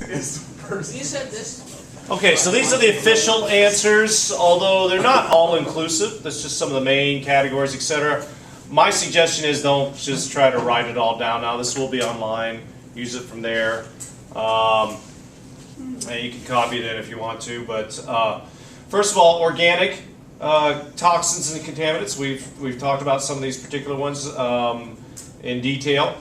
You said this. Okay, so these are the official answers, although they're not all inclusive. That's just some of the main categories, etc. My suggestion is don't just try to write it all down now. This will be online. Use it from there. And you can copy it in if you want to. But first of all, organic toxins and contaminants. We've talked about some of these particular ones in detail.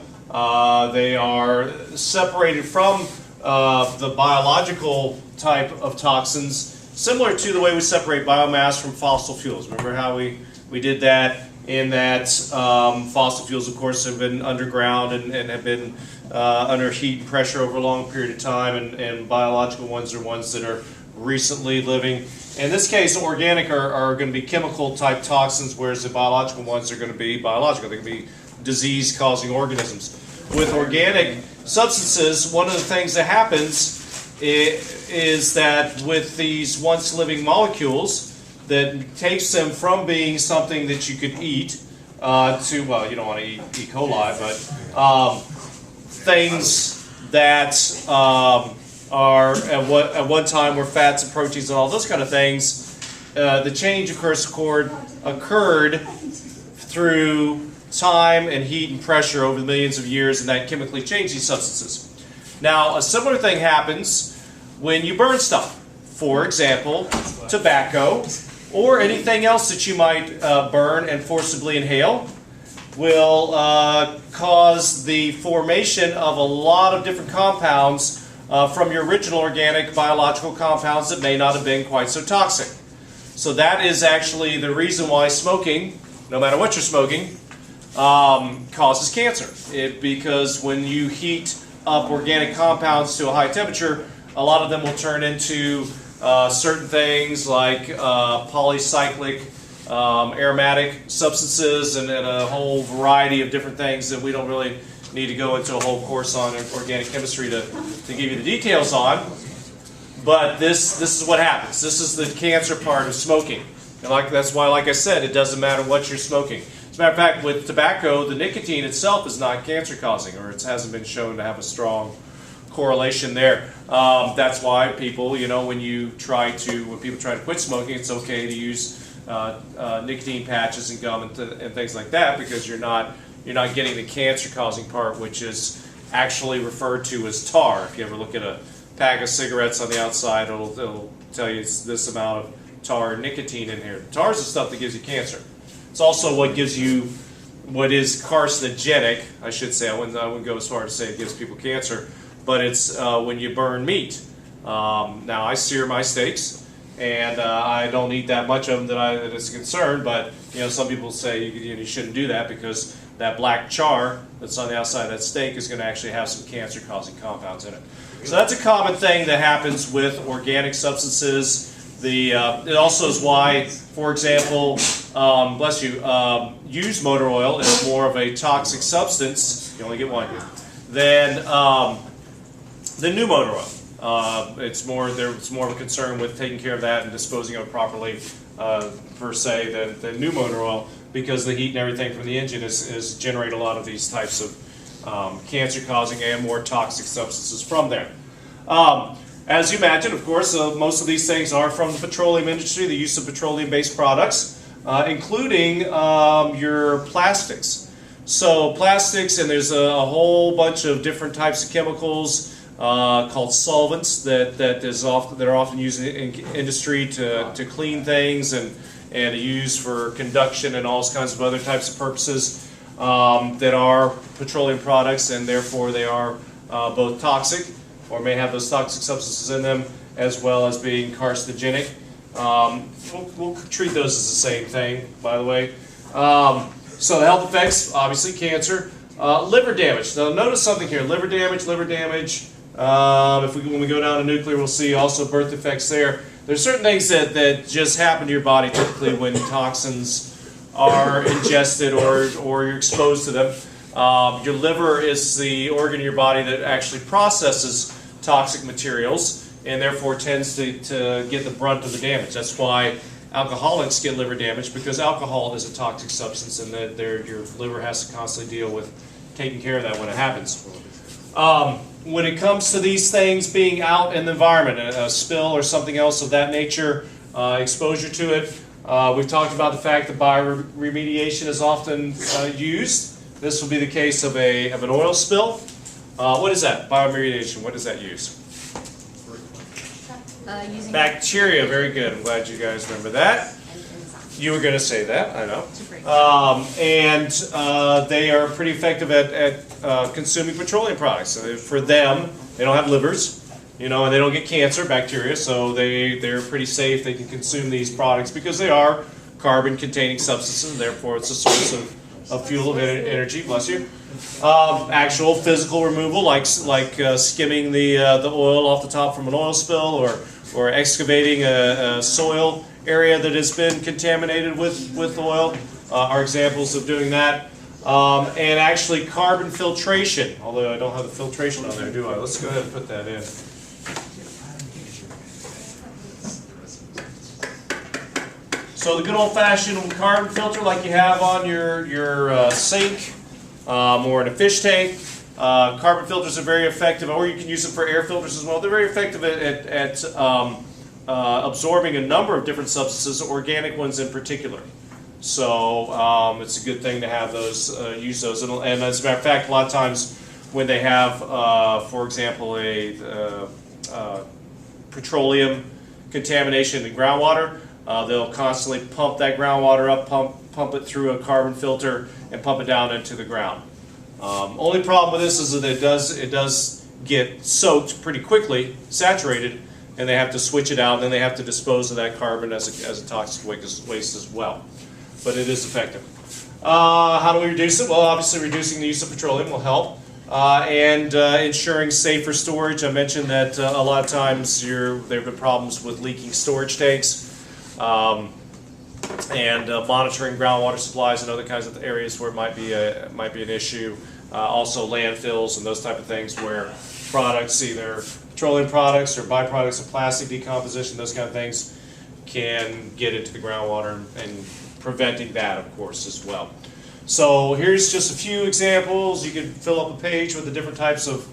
They are separated from the biological type of toxins, similar to the way we separate biomass from fossil fuels. Remember how we did that in that fossil fuels, of course, have been underground and have been under heat and pressure over a long period of time, and biological ones are ones that are recently living. In this case, organic are going to be chemical type toxins, whereas the biological ones are going to be biological. They can be disease-causing organisms. With organic substances, one of the things that happens is that with these once living molecules, that takes them from being something that you could eat to, well, you don't want to eat E. coli, but things that are at one time were fats and proteins and all those kind of things. The change, of course, occurred through time and heat and pressure over the millions of years, and that chemically changed these substances. Now, a similar thing happens when you burn stuff. For example, tobacco or anything else that you might burn and forcibly inhale will cause the formation of a lot of different compounds from your original organic biological compounds that may not have been quite so toxic. So that is actually the reason why smoking, no matter what you're smoking, causes cancer. Because when you heat up organic compounds to a high temperature, a lot of them will turn into certain things like polycyclic aromatic substances and a whole variety of different things that we don't really need to go into a whole course on organic chemistry to give you the details on. But this is what happens. This is the cancer part of smoking. And that's why, like I said, it doesn't matter what you're smoking. As a matter of fact, with tobacco, the nicotine itself is not cancer-causing, or it hasn't been shown to have a strong correlation there. That's why people, when people try to quit smoking, it's okay to use nicotine patches and gum and things like that, because you're not getting the cancer-causing part, which is actually referred to as tar. If you ever look at a pack of cigarettes on the outside, it'll tell you it's this amount of tar and nicotine in here. Tar is the stuff that gives you cancer. It's also what gives you what is carcinogenic, I should say. I wouldn't go as far as to say it gives people cancer, but it's when you burn meat. Now, I sear my steaks, and I don't eat that much of them that it's a concern, but some people say you shouldn't do that because that black char that's on the outside of that steak is going to actually have some cancer-causing compounds in it. So that's a common thing that happens with organic substances. It also is why, for example, used motor oil is more of a toxic substance, you only get one, than new motor oil. It's more of a concern with taking care of that and disposing of it properly, per se, than new motor oil, because the heat and everything from the engine is generate a lot of these types of cancer-causing and more toxic substances from there. As you imagine, of course, most of these things are from the petroleum industry, the use of petroleum-based products, including your plastics. So plastics, and there's a whole bunch of different types of chemicals called solvents that are often used in industry to clean things and used for conduction and all kinds of other types of purposes that are petroleum products, and therefore they are both toxic, or may have those toxic substances in them, as well as being carcinogenic. We'll treat those as the same thing, by the way. So the health effects, obviously cancer. Liver damage. Now notice something here. Liver damage. When we go down to nuclear, we'll see also birth defects there. There's certain things that just happen to your body typically when toxins are ingested or you're exposed to them. Your liver is the organ in your body that actually processes toxic materials and therefore tends to get the brunt of the damage. That's why alcoholics get liver damage, because alcohol is a toxic substance and that your liver has to constantly deal with taking care of that when it happens. when it comes to these things being out in the environment, a spill or something else of that nature, exposure to it, we've talked about the fact that bioremediation is often used. This will be the case of an oil spill. What is that? Bioremediation, what does that use? Using Bacteria, very good. I'm glad you guys remember that. You were going to say that, I know. They are pretty effective at consuming petroleum products. So for them, they don't have livers, and they don't get cancer, bacteria, so they're pretty safe. They can consume these products because they are carbon-containing substances, and therefore it's a source of fuel of energy. Bless you. Actual physical removal, like skimming the oil off the top from an oil spill, or excavating a soil area that has been contaminated with oil, are examples of doing that. And actually carbon filtration, although I don't have the filtration on there, do I? Let's go ahead and put that in. So the good old-fashioned carbon filter like you have on your sink or in a fish tank. Carbon filters are very effective, or you can use them for air filters as well. They're very effective at absorbing a number of different substances, organic ones in particular. So it's a good thing to have those, use those. And as a matter of fact, a lot of times when they have, for example, a petroleum contamination in groundwater, they'll constantly pump that groundwater up, pump it through a carbon filter, and pump it down into the ground. Only problem with this is that it does get soaked pretty quickly, saturated, and they have to switch it out, and then they have to dispose of that carbon as a toxic waste as well. But it is effective. How do we reduce it? Well, obviously reducing the use of petroleum will help, and ensuring safer storage. I mentioned that a lot of times there have been problems with leaking storage tanks, and monitoring groundwater supplies and other kinds of areas where it might be an issue. Also landfills and those type of things where products, either petroleum products or byproducts of plastic decomposition, those kind of things, can get into the groundwater, and preventing that, of course, as well. So here's just a few examples. You can fill up a page with the different types of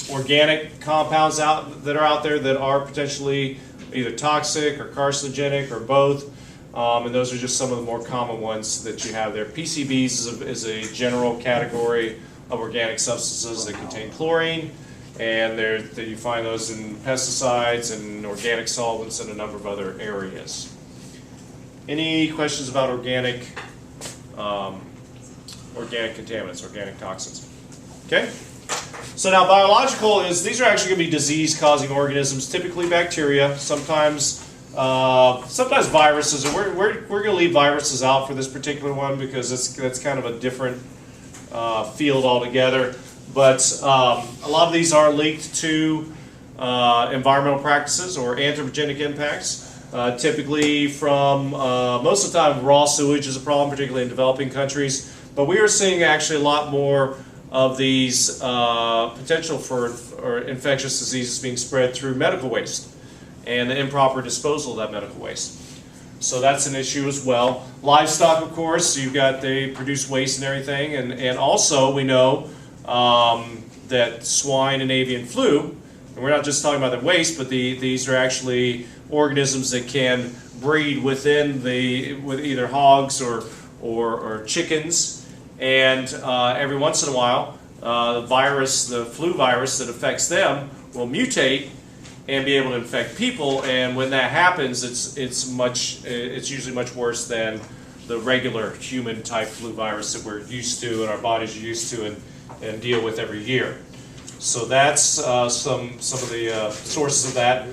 organic compounds that are out there that are potentially either toxic or carcinogenic or both. And those are just some of the more common ones that you have there. PCBs is a general category of organic substances that contain chlorine, and you find those in pesticides and organic solvents and a number of other areas. Any questions about organic contaminants, organic toxins? Okay? So now biological these are actually going to be disease-causing organisms, typically bacteria, sometimes viruses, and we're going to leave viruses out for this particular one because that's kind of a different field altogether. But a lot of these are linked to environmental practices or anthropogenic impacts. Typically from, most of the time, raw sewage is a problem, particularly in developing countries. But we are seeing actually a lot more of these potential for infectious diseases being spread through medical waste and the improper disposal of that medical waste. So that's an issue as well. Livestock, of course, they produce waste and everything, and also we know that swine and avian flu, and we're not just talking about the waste, but these are actually organisms that can breed with either hogs or chickens, and every once in a while, the flu virus that affects them will mutate and be able to infect people, and when that happens, it's usually much worse than the regular human type flu virus that we're used to and our bodies are used to and deal with every year. So that's some of the sources of that.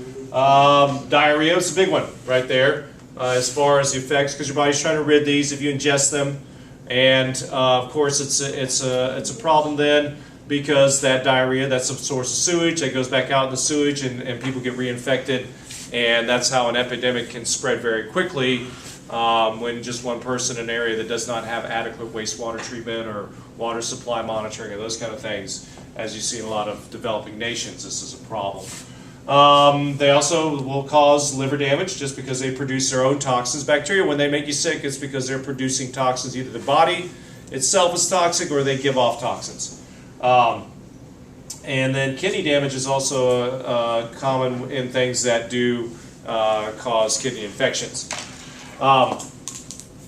Diarrhea is a big one right there as far as the effects, because your body's trying to rid these if you ingest them, and of course it's a problem then, because that diarrhea, that's a source of sewage that goes back out in the sewage, and people get reinfected, and that's how an epidemic can spread very quickly when just one person in an area that does not have adequate wastewater treatment or water supply monitoring or those kind of things. As you see in a lot of developing nations, this is a problem. They also will cause liver damage just because they produce their own toxins. Bacteria, when they make you sick, it's because they're producing toxins. Either the body itself is toxic or they give off toxins. And then kidney damage is also common in things that do cause kidney infections.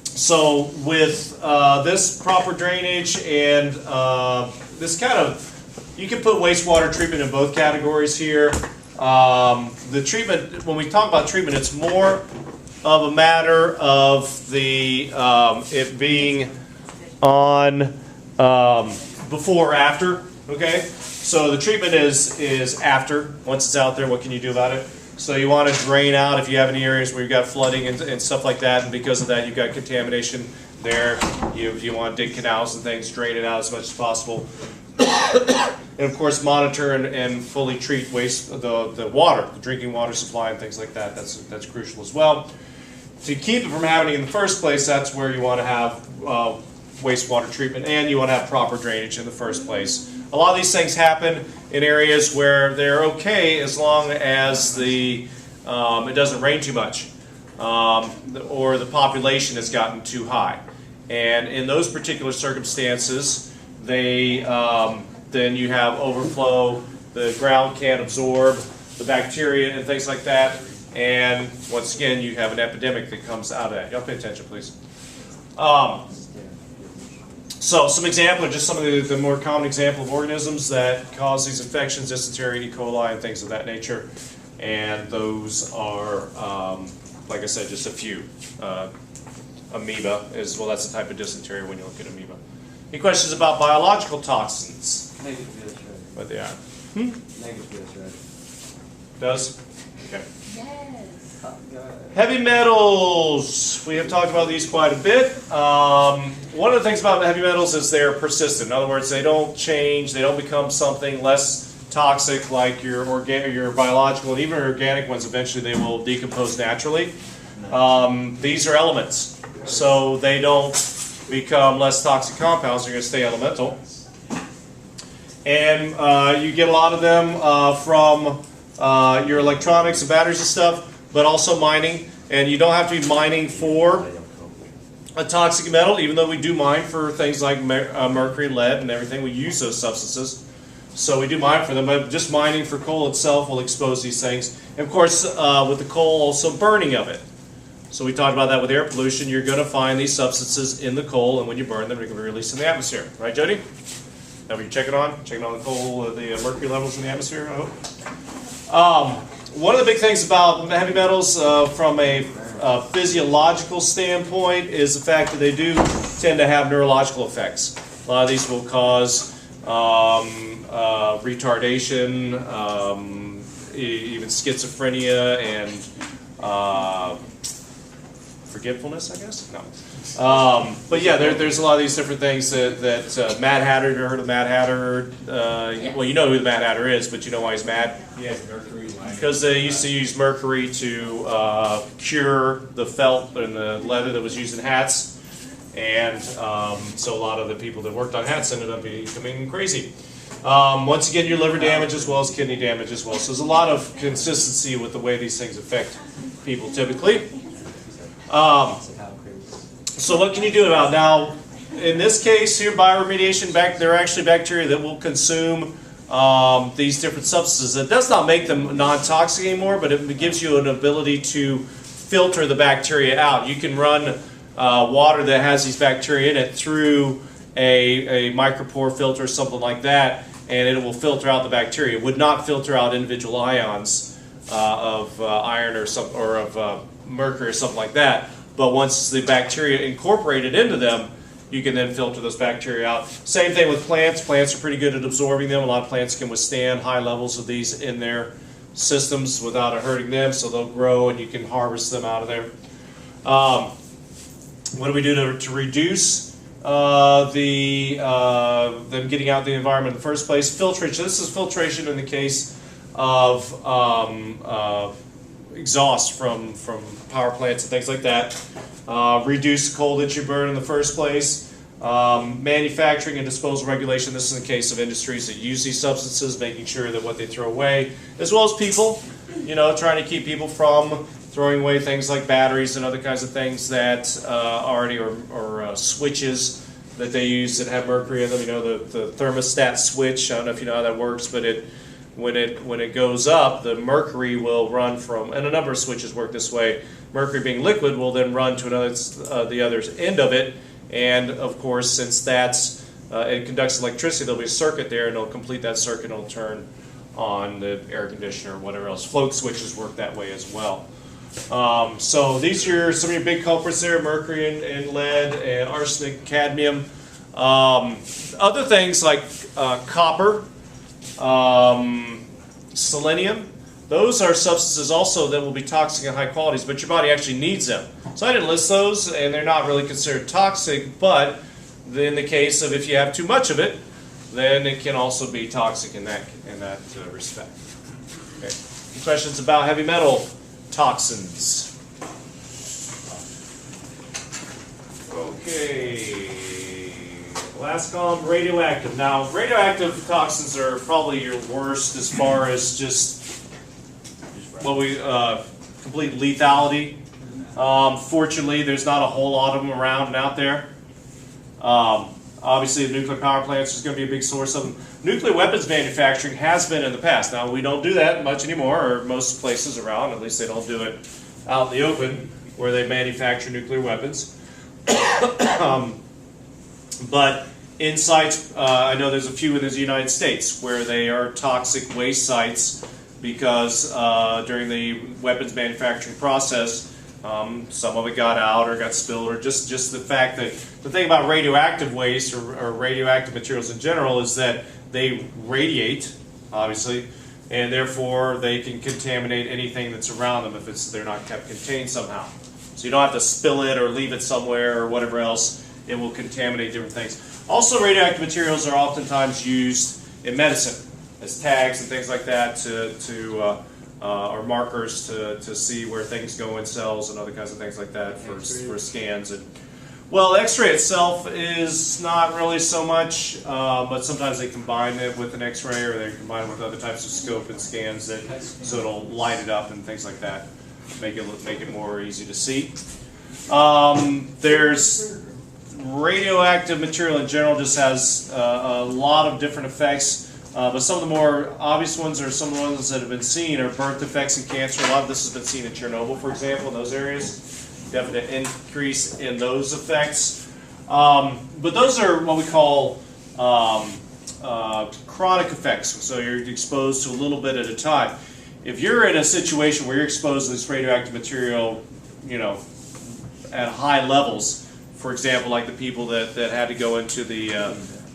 So with this proper drainage and this kind of, you can put wastewater treatment in both categories here. The treatment, when we talk about treatment, it's more of a matter of the it being on before or after. Okay, so the treatment is after. Once it's out there, what can you do about it? So you want to drain out if you have any areas where you've got flooding and stuff like that, and because of that you've got contamination there. You want to dig canals and things, drain it out as much as possible. And of course monitor and fully treat the water, the drinking water supply and things like that. That's crucial as well. To keep it from happening in the first place, that's where you want to have wastewater treatment, and you want to have proper drainage in the first place. A lot of these things happen in areas where they're okay as long as it doesn't rain too much or the population has gotten too high. And in those particular circumstances, then you have overflow, the ground can't absorb the bacteria and things like that, and once again you have an epidemic that comes out of that. Y'all pay attention, please. So some example, just some of the more common example of organisms that cause these infections: dysentery, E. coli, and things of that nature. And those are, like I said, just a few. Amoeba is, well, that's a type of dysentery when you look at amoeba. Any questions about biological toxins? Negative, that's right. What they are? Negative, that's right. Does? Okay. Yes. Heavy metals. We have talked about these quite a bit. One of the things about heavy metals is they're persistent. In other words, they don't change. They don't become something less toxic like your biological, and even your organic ones. Eventually, they will decompose naturally. These are elements, so they don't become less toxic compounds. They're going to stay elemental. And you get a lot of them from your electronics and batteries and stuff, but also mining. And you don't have to be mining for a toxic metal, even though we do mine for things like mercury, lead, and everything. We use those substances. So we do mine for them, but just mining for coal itself will expose these things. And of course, with the coal, also burning of it. So we talked about that with air pollution. You're going to find these substances in the coal, and when you burn them, they're going to be released in the atmosphere. Right, Jody? Now, were you checking on the coal, the mercury levels in the atmosphere, I hope? One of the big things about heavy metals from a physiological standpoint is the fact that they do tend to have neurological effects. A lot of these will cause retardation, even schizophrenia, and forgetfulness, I guess? No. But yeah, there's a lot of these different things that Mad Hatter, you ever heard of Mad Hatter? Yes. Well, you know who the Mad Hatter is, but you know why he's mad? Yeah, mercury. Because they used to use mercury to cure the felt and the leather that was used in hats. And so a lot of the people that worked on hats ended up becoming crazy. Once again, your liver damage as well as kidney damage as well. So there's a lot of consistency with the way these things affect people typically. So what can you do about it? Now, in this case here, bioremediation, there are actually bacteria that will consume these different substances. It does not make them non-toxic anymore, but it gives you an ability to filter the bacteria out. You can run water that has these bacteria in it through a micropore filter or something like that, and it will filter out the bacteria. It would not filter out individual ions of iron or of mercury or something like that. But once the bacteria incorporated into them, you can then filter those bacteria out. Same thing with plants. Plants are pretty good at absorbing them. A lot of plants can withstand high levels of these in their systems without it hurting them, so they'll grow and you can harvest them out of there. What do we do to reduce them getting out of the environment in the first place? Filtration. This is filtration in the case of exhaust from power plants and things like that. Reduce the coal that you burn in the first place. Manufacturing and disposal regulation. This is in the case of industries that use these substances, making sure that what they throw away, as well as people, trying to keep people from throwing away things like batteries and other kinds of things that already or switches that they use that have mercury in them. You know, the thermostat switch. I don't know if you know how that works, but when it goes up, the mercury will run from, and a number of switches work this way. Mercury being liquid will then run to the other end of it, and of course, since it conducts electricity, there'll be a circuit there, and it'll complete that circuit, and it'll turn on the air conditioner or whatever else. Float switches work that way as well. So these are some of your big culprits there: mercury and lead, and arsenic, cadmium. Other things like copper, selenium. Those are substances also that will be toxic in high qualities, but your body actually needs them. So I didn't list those, and they're not really considered toxic, but in the case of if you have too much of it, then it can also be toxic in that respect. Okay. Any questions about heavy metal toxins? Okay. Last column, radioactive. Now, radioactive toxins are probably your worst as far as just complete lethality. Fortunately, there's not a whole lot of them around and out there. Obviously, the nuclear power plants is going to be a big source of them. Nuclear weapons manufacturing has been in the past. Now, we don't do that much anymore, or most places around. At least they don't do it out in the open where they manufacture nuclear weapons. But in sites, I know there's a few in the United States where they are toxic waste sites because during the weapons manufacturing process, some of it got out or got spilled, or just the fact that the thing about radioactive waste or radioactive materials in general is that they radiate, obviously, and therefore they can contaminate anything that's around them if they're not kept contained somehow. So you don't have to spill it or leave it somewhere or whatever else. It will contaminate different things. Also, radioactive materials are oftentimes used in medicine as tags and things like that or markers to see where things go in cells and other kinds of things like that for scans. And well, X-ray itself is not really so much, but sometimes they combine it with an X-ray, or they combine it with other types of scope and scans so it'll light it up and things like that, make it more easy to see. There's radioactive material in general just has a lot of different effects. But some of the more obvious ones are some of the ones that have been seen are birth defects and cancer. A lot of this has been seen in Chernobyl, for example, in those areas. Definite increase in those effects. But those are what we call chronic effects. So you're exposed to a little bit at a time. If you're in a situation where you're exposed to this radioactive material, at high levels, for example, like the people that had to go into the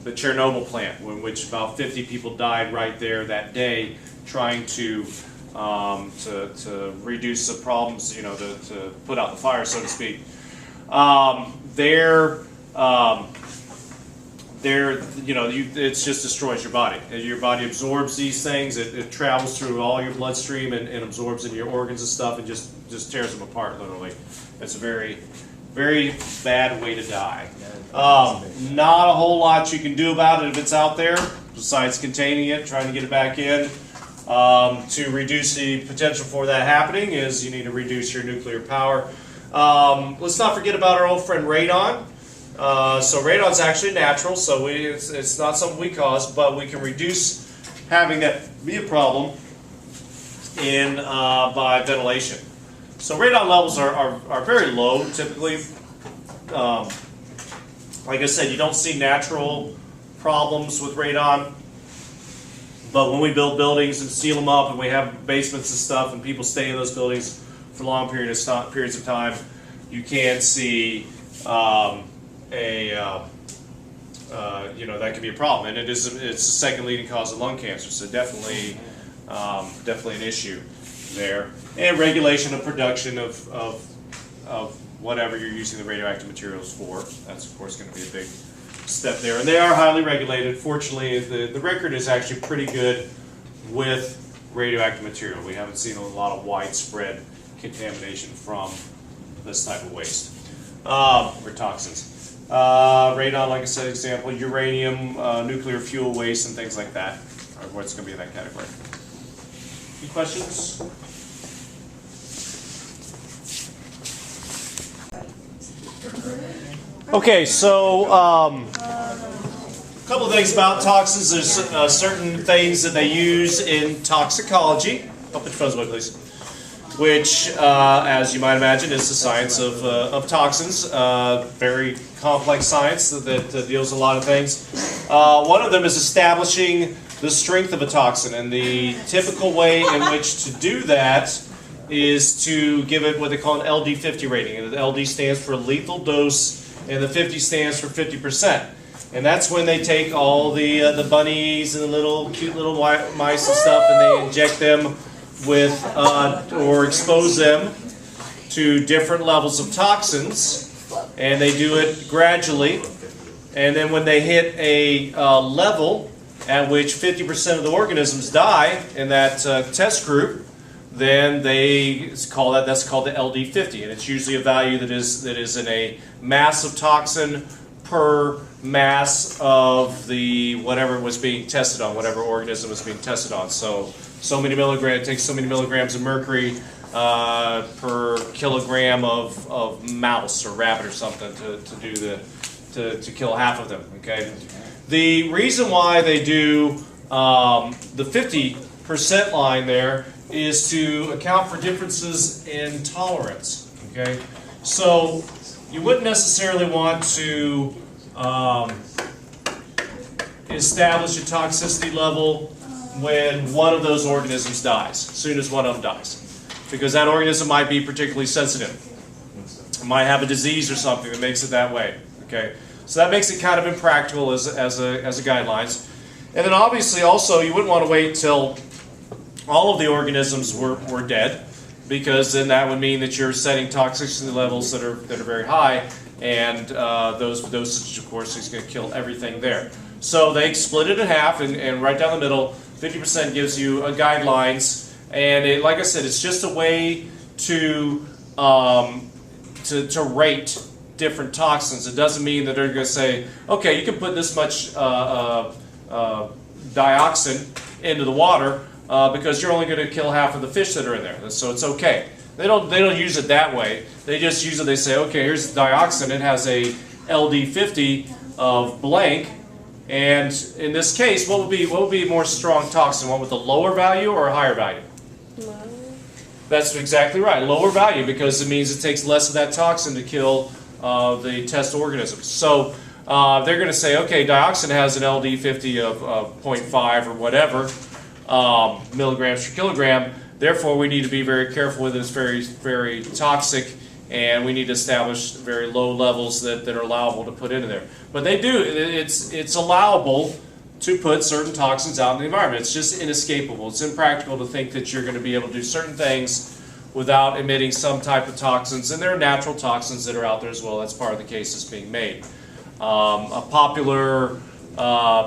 Chernobyl plant, in which about 50 people died right there that day, trying to reduce the problems, to put out the fire, so to speak. It just destroys your body. As your body absorbs these things, it travels through all your bloodstream and absorbs into your organs and stuff, and just tears them apart, literally. It's a very, very bad way to die. Not a whole lot you can do about it if it's out there, besides containing it, trying to get it back in. To reduce the potential for that happening is you need to reduce your nuclear power. Let's not forget about our old friend radon. So radon's actually natural, so it's not something we cause, but we can reduce having that be a problem by ventilation. So radon levels are very low typically. Like I said, you don't see natural problems with radon, but when we build buildings and seal them up and we have basements and stuff and people stay in those buildings for long periods of time, you can see that can be a problem, and it's the second leading cause of lung cancer, so definitely an issue there. And regulation of production of whatever you're using the radioactive materials for. That's of course going to be a big step there, and they are highly regulated. Fortunately, the record is actually pretty good with radioactive material. We haven't seen a lot of widespread contamination from this type of waste or toxins. Radon, like I said, example, uranium, nuclear fuel waste, and things like that are what's going to be in that category. Any questions? Okay, so a couple of things about toxins. There's certain things that they use in toxicology. Oh, put your phones away, please. Which, as you might imagine, is the science of toxins. Very complex science that deals with a lot of things. One of them is establishing the strength of a toxin, and the typical way in which to do that is to give it what they call an LD50 rating. And the LD stands for lethal dose, and the 50 stands for 50%. And that's when they take all the bunnies and the little cute little mice and stuff, and they inject them with or expose them to different levels of toxins, and they do it gradually. And then when they hit a level at which 50% of the organisms die in that test group, then that's called the LD50, and it's usually a value that is in a mass of toxin per mass of the whatever was being tested on, whatever organism was being tested on. So many milligrams, it takes so many milligrams of mercury per kilogram of mouse or rabbit or something to kill half of them. Okay, the reason why they do the 50% line there is to account for differences in tolerance. Okay, so you wouldn't necessarily want to establish a toxicity level when one of those organisms dies, as soon as one of them dies, because that organism might be particularly sensitive. It might have a disease or something that makes it that way. Okay, so that makes it kind of impractical as a guidelines. And then obviously also you wouldn't want to wait till all of the organisms were dead, because then that would mean that you're setting toxicity levels that are very high, and those dosage, of course, is going to kill everything there. So they split it in half, and right down the middle, 50% gives you a guidelines, and like I said, it's just a way to rate different toxins. It doesn't mean that they're going to say, okay, you can put this much dioxin into the water, because you're only going to kill half of the fish that are in there, so it's okay. They don't use it that way. They just use it. They say, okay, here's dioxin. It has a LD50 of blank, and in this case, what would be a more strong toxin? One with a lower value or a higher value? Lower. That's exactly right. Lower value, because it means it takes less of that toxin to kill the test organisms. So they're going to say, okay, dioxin has an LD50 of 0.5 or whatever milligrams per kilogram. Therefore, we need to be very careful with it. It's very, very toxic, and we need to establish very low levels that are allowable to put into there. But they do. It's allowable to put certain toxins out in the environment. It's just inescapable. It's impractical to think that you're going to be able to do certain things without emitting some type of toxins, and there are natural toxins that are out there as well. That's part of the case that's being made. A popular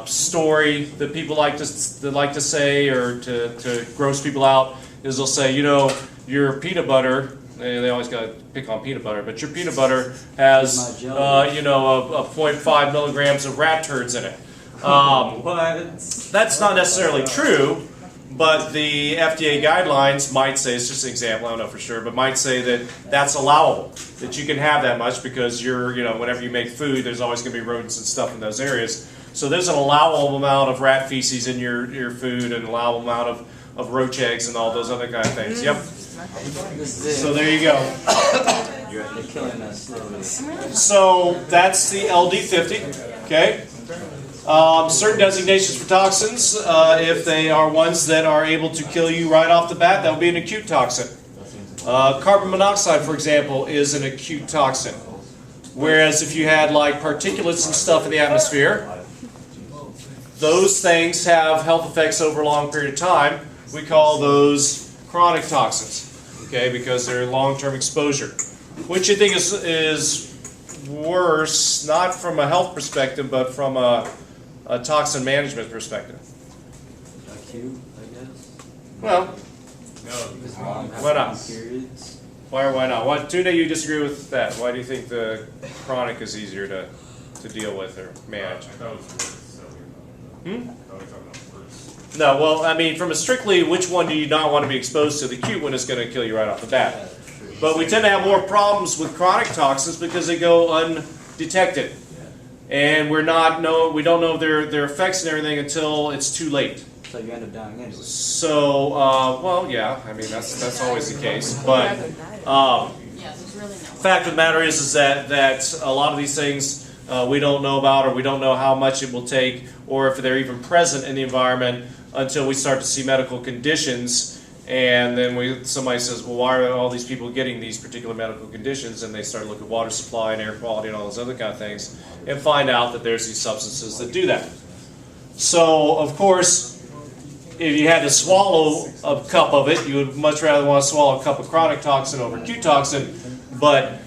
story that people like to say, or to gross people out, is they'll say, you know, your peanut butter, and they always got to pick on peanut butter, but your peanut butter has, you know, a 0.5 milligrams of rat turds in it. That's not necessarily true, but the FDA guidelines might say, it's just an example, I don't know for sure, but might say that that's allowable, that you can have that much, because whenever you make food, there's always going to be rodents and stuff in those areas. So there's an allowable amount of rat feces in your food, and an allowable amount of roach eggs and all those other kind of things. Yep. So there you go. You're killing us slowly. So that's the LD50. Okay. Certain designations for toxins, if they are ones that are able to kill you right off the bat, that would be an acute toxin. Carbon monoxide, for example, is an acute toxin. Whereas if you had like particulates and stuff in the atmosphere, those things have health effects over a long period of time. We call those chronic toxins, okay, because they're long-term exposure. Which you think is worse, not from a health perspective, but from a toxin management perspective? Acute, I guess. Well, why not? Periods. Why not? Why, Tuna, you disagree with that? Why do you think the chronic is easier to deal with or manage? No, well, I mean, from a strictly which one do you not want to be exposed to, the acute one is going to kill you right off the bat. But we tend to have more problems with chronic toxins because they go detect it. And we don't know their effects and everything until it's too late. So you end up dying anyway. So, well, yeah, I mean, that's always the case. But fact of the matter is that a lot of these things we don't know about, or we don't know how much it will take, or if they're even present in the environment until we start to see medical conditions. And then somebody says, well, why are all these people getting these particular medical conditions? And they start looking at water supply and air quality and all those other kind of things, and find out that there's these substances that do that. So, of course, if you had to swallow a cup of it, you would much rather want to swallow a cup of chronic toxin over acute toxin. But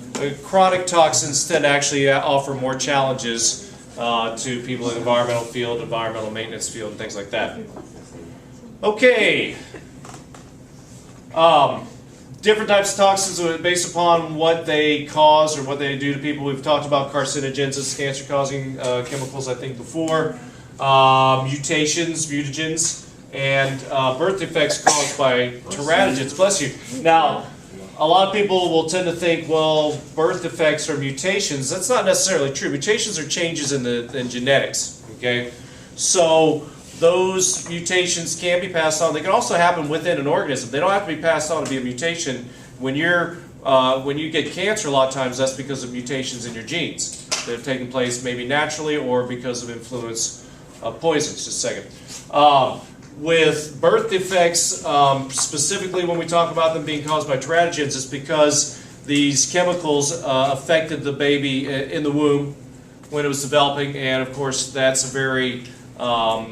chronic toxins tend to actually offer more challenges to people in the environmental field, environmental maintenance field, and things like that. Okay. Different types of toxins based upon what they cause or what they do to people. We've talked about carcinogens as cancer-causing chemicals, I think, before. Mutations, mutagens, and birth defects caused by teratogens. Bless you. Now, a lot of people will tend to think, well, birth defects are mutations. That's not necessarily true. Mutations are changes in genetics. Okay, so those mutations can be passed on. They can also happen within an organism. They don't have to be passed on to be a mutation. When you get cancer, a lot of times that's because of mutations in your genes that have taken place maybe naturally or because of influence of poisons. Just a second. With birth defects, specifically when we talk about them being caused by teratogens, it's because these chemicals affected the baby in the womb when it was developing, and of course that's a very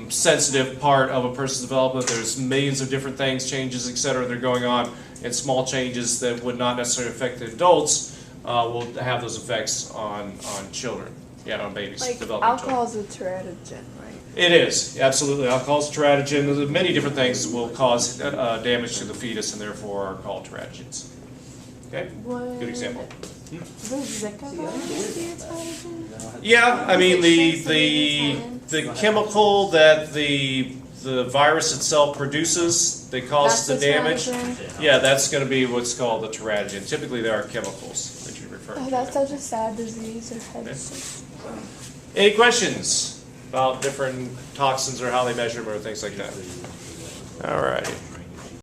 sensitive part of a person's development. There's millions of different things, changes, etc. that are going on, and small changes that would not necessarily affect the adults will have those effects on children, on babies, like developing alcohol children. is a teratogen, right? It is, absolutely. Alcohol is a teratogen. Many different things will cause damage to the fetus and therefore are called teratogens. Okay, good example. The Zika virus be a teratogen? Yeah, I mean the chemical that the virus itself produces that causes the damage. Teratogen? Yeah, that's going to be what's called a teratogen. Typically, there are chemicals that you refer to. Oh, that's such a sad disease or head sick. Any questions about different toxins or how they measure them or things like that? All right.